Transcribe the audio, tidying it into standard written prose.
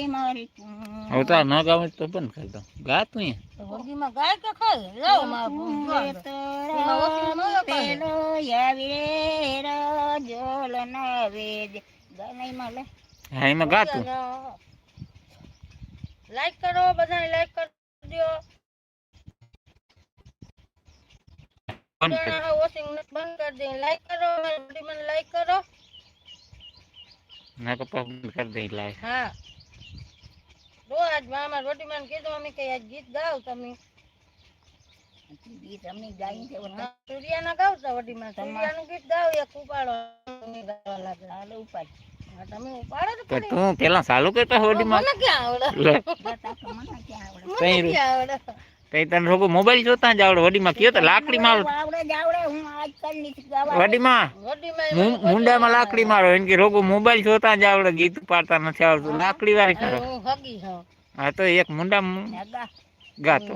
મારી હવે તો ન ગાવે તો બંધ કરી દો. ગા તું હોગીમાં ગાય કે ખાય લાવ માં પેલો આવી રે જોલ ના વેદ ગાય માં લે હા એમાં ગા તું. લાઈક કરો, બધાને લાઈક કરી દો. વોશિંગ બંધ કરી દે. લાઈક કરો, મને લાઈક કરો. ના કપા બંધ કરી દે લાઈક. હા જો આજ મામા રોટી માં કીધું અમે કે આજ ગીત ગાવ તમે. ગીત અમે ગાઈ છે સૂર્યા ના ગાવ છો વડી માં. સૂર્યા નું ગીત ગાવ એક ઉપાડો ગાવા લાગે. હાલો ઉપાડ તમે ઉપાડો તો તો તું પેલા ચાલુ કરતા હોડી માં મને ક્યાં આવડે? મને ક્યાં આવડે મને ક્યાં આવડે? કઈ તને રોગો મોબાઈલ જોતા જ આવડે. વડી માં કયો તો લાકડી મારો. આવડે જ આવડે હું આજકાલ ની ગાવા વડી માં મુંડામાં લાકડી મારો એમ કે રોગો મોબાઈલ જોતા જ આવડે. ગીત પાડતા નથી આવડતું. લાકડી વાળી કરો. હું હગી છું. હા તો એક મુંડા ગા ગાતો.